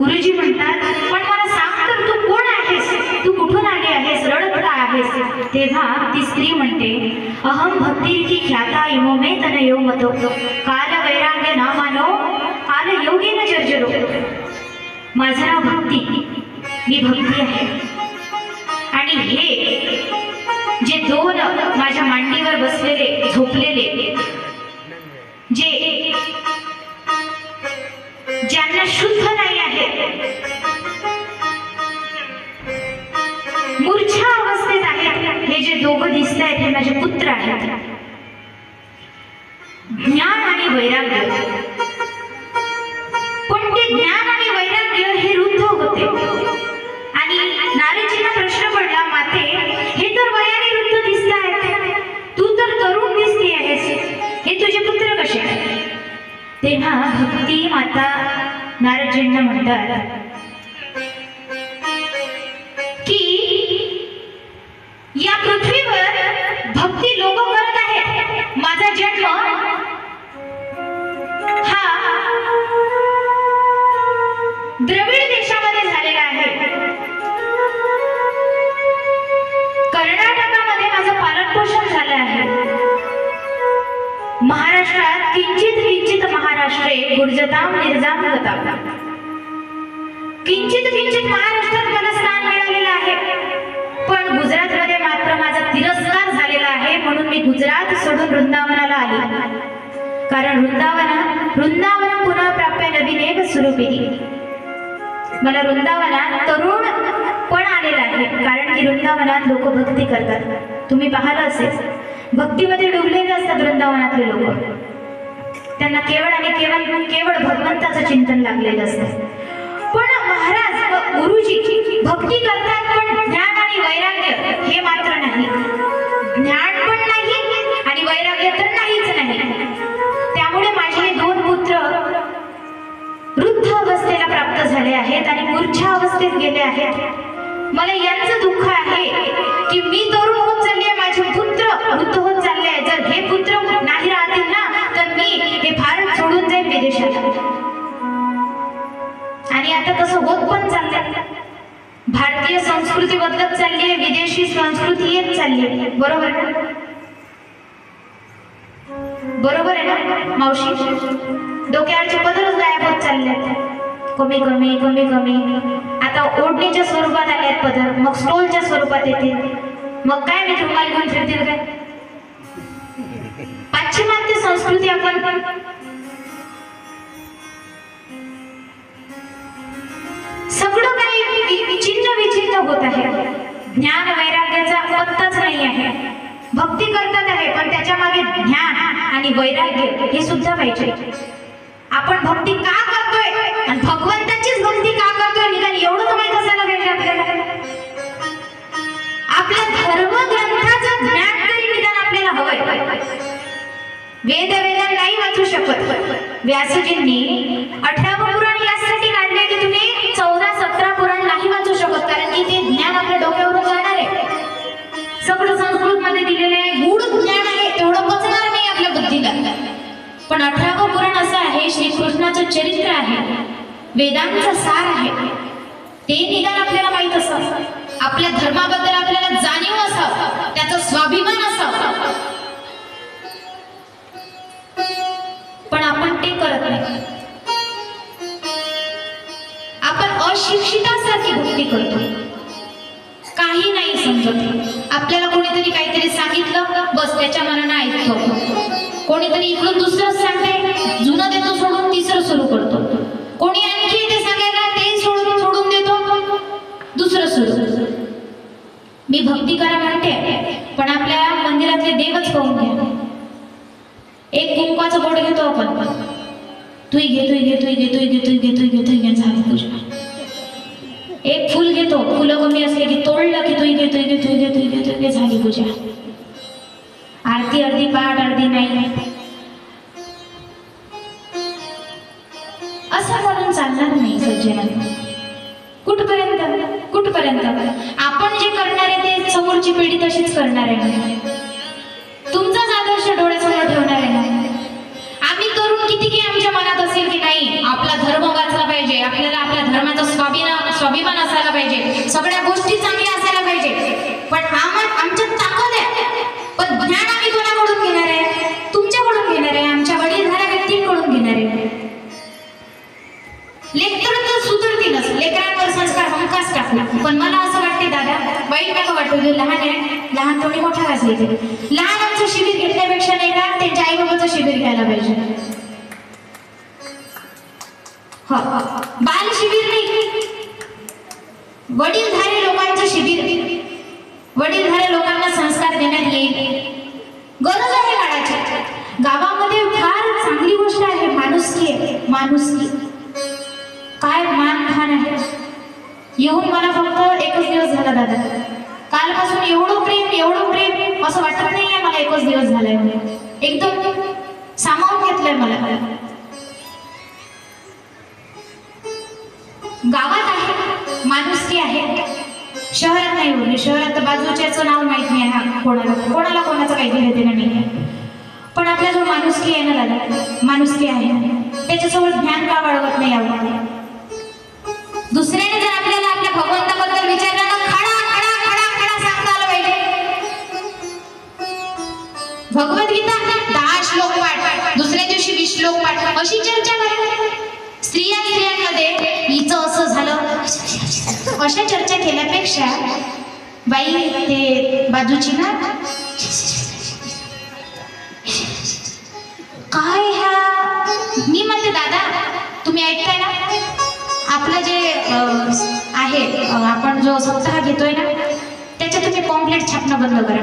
गुरुजी म्हणतात, पण मला सांग तर तू कोण आहेस, तू कुठून आली आहेस, रडत का आहेस? तेव्हा ती स्त्री म्हणते, अहम भक्तिरिती ख्याता इमो मे तनयो मतो काल वैराग्य नामानो काल योगेन जर्जरो. माझं नाव भक्ती, मी भक्ती आहे. आणि हे जे दोन माझ्या मांडीवर बसलेले झोपलेले, जे ज्यांना शुद्ध नाही आहे, मूर्छा अवस्थेत आहेत, हे जे दोघं दिसत आहेत हे माझे पुत्र आहेत. ज्ञान आणि वैराग्य, पण ते ज्ञान आणि वैराग्य हे रुद्ध होते. आणि नारदजींना प्रश्न पडला, माते हे तर वयाने रुद्ध दिसत आहेत, तू तर तरुण दिसते आहेस, हे तुझे पुत्र कसे? तेव्हा भक्ती माता नारदजींना म्हणतात की या पृथ्वीवर भक्ती लोक करत आहेत. माझा जन्म हा द्रविड देशामध्ये झालेला आहे. कर्नाटकामध्ये माझं पालनपोषण झालं आहे. महाराष्ट्रात किंचित किंचित महाराष्ट्रे गुर्जताम निर्जाम गताम, किंचित किंचित महाराष्ट्रात मला स्थान मिळालेलं आहे. पण गुजरातमध्ये मात्र माझा तिरस्कार झालेला आहे. म्हणून मी गुजरात सोडून वृंदावनाला आली. कारण वृंदावन पुन्हा प्राप्य नवीन स्वरूपी. मला वृंदावनात तरुण पण आलेला आहे. कारण की वृंदावनात लोक भक्ती करतात. तुम्ही पाहिलं असेल, भक्तीमध्ये डुबलेले असतात वृंदावनातले लोक. त्यांना केवळ आणि केवळ भगवंताचं चिंतन लागलेलं असतं. पण महाराज व गुरुजी भक्ती करतात, पण ज्ञान आणि वैराग्य हे मात्र नाही. ज्ञान पण नाही आणि वैराग्य तर नाहीच नाही. त्यामुळे माझे हे दोन पुत्र वृद्ध अवस्थेला प्राप्त झाले आहेत आणि मूर्छा अवस्थेत गेले आहेत. मला यांचं दुःख आहे की मी तरुण होत चालली आहे, माझे पुत्र वृद्ध होत चालले आहे. जर हे पुत्र नाही राहतील ना, तर मी हे भारत सोडून जाईल विदेशात. आणि आता तसं होत पण चाललंय. भारतीय संस्कृती बदलत चालली आहे, विदेशी संस्कृती येत चालली आहे. बरोबर ना? बरोबर आहे ना मावशी? डोक्यावरचे पदरच गायब होत चालले, कमी कमी कमी कमी. आता ओढणीच्या स्वरूपात आले आहेत पदर, मग स्टोलच्या स्वरूपात येतील, मग काय मी रुमाल घेऊन फिरतील काय? पाश्चिमात्य संस्कृती आपण सगळं काही विचिन्न होत आहे. ज्ञान वैराग्याचा पत्ताच नाही आहे. भक्ती करतात आहे, पण त्याच्या मागे ज्ञान आणि वैराग्य हे सुद्धा पाहिजे. आपण भक्ती का करतोय आणि भगवंताचीच भक्ती का करतोय, निदान एवढं तर माहित असायला पाहिजे आपल्याला. आपल्या धर्मग्रंथाचं ज्ञान तरी निदान आपल्याला हवंय. वेद नाही वाचू शकत. व्यासजींनी 18 पुराण यासाठी काढले की तुम्ही 14-17 पुराण नाही वाचू शकत, कारण की ते ज्ञान आपल्या डोक्यावरून जाणार आहे. सगळं संस्कृत मध्ये दिलेलं आहे, गूढ ज्ञान आहे, तेवढं पचणार नाही आपल्या बुद्धीला. पण 18 पुराण असं आहे, श्रीकृष्णाचं चरित्र आहे, वेदांचा सार आहे. ते निदान आपल्याला माहित असावं, आपल्या धर्माबद्दल आपल्याला जाणीव असावं, त्याचा स्वाभिमान असावा. पण आपण ते करत नाही. आपण अशिक्षितासारखी भक्ती करतो, काही नाही समजत. आपल्याला कोणीतरी काहीतरी सांगितलं, बस त्याच्या मनानं ऐकतो. कोणीतरी इकडून दुसरं सांगते, जुनं देतो सोडून तिसरं सुरू करतो. कोणी आणखी ते सांगायला, ते सोडून देतो, दुसरं सुरू. मी भक्ती करा म्हणते, पण आपल्या मंदिरातले देवच पाहून घ्या. एक कुंकवाचं बोट घेतो आपण, तुई घे झाली पूजा. एक फुल घेतो, फुलं कमी असले की तोडलं की तुई घे झाली पूजा. आरती अर्धी पाठ, अर्धी नाही, असं म्हणून चालणार नाही सज्जनांना. कुठपर्यंत आपण जे करणार आहे ते समोरची पिढी तशीच करणार आहे. तुमचाच आदर्श डोळ्यासमोर ठेवणार आहे. आम्ही तरुण किती की आमच्या मनात असेल की नाही, आपला धर्म वाचला पाहिजे, आपल्याला आपल्या धर्माचा म्हणतो स्वाभिमान असायला पाहिजे, सगळ्या गोष्टी चांगल्या असायला पाहिजे, पण आमच्यात ताकद आहे, पण ज्ञान आम्ही कोणाकडून घेणार आहे? तुमच्याकडून घेणार आहे, आमच्या वडीलधाऱ्या व्यक्तींकडून घेणार आहे. लेकरं तर सुधरतीलच, लेकरांवर संस्कार हमखास टाकला. पण मला असं वाटते दादा, वाईट नका वाटू, लहान आहे, लहान थोडी मोठा घासले ते लहानांचं शिबिर घेतल्यापेक्षा नाही का त्यांच्या आई बाबाचं शिबिर घ्यायला पाहिजे. बाल शिबिर नाही, वडीलधारे लोकांचं शिबिर, वडीलधारे लोकांना संस्कार देण्यात येईल. गरज आहे काळाची. गावामध्ये फार चांगली गोष्ट आहे, माणुसकी आहे, माणुसकी. काय मान खान आहे. येऊन मला फक्त एकच दिवस झाला दादा, कालपासून एवढं प्रेम असं वाटत नाहीये मला. एकच दिवस झालाय, एकदम सामावून घेतलंय मला. गावात आहे, माणुसकी आहे, शहरात नाही उरली. शहरात बाजूच्याचं नाव माहित नाही आहे कोणाला कोणाचं काही घेणं देणं नाही. पण आपल्या जो माणुसकी आहे ना दादा, माणुसकी आहे, त्याच्यासोबत ज्ञान का वाढवत नाही आपण? दुसऱ्याने जर आपल्याला आपल्या भगवंताबद्दल विचारलं तर खडा खडा खडा खडा सांगता आलं पाहिजे. भगवद्गीता 10 श्लोक पाठ, दुसऱ्या दिवशी 20 श्लोक पाठ, अशी चर्चा करा. स्त्रियांमध्ये हिचं असं झालं, अशा चर्चा केल्यापेक्षा बाई ते बाजूची ना काय ह्या, मी म्हणते दादा तुम्ही ऐकताय ना, आपलं जे आहे आपण जो सप्ताह घेतोय ना त्याच्यात तुम्ही पॉम्पलेट छापणं बंद करा.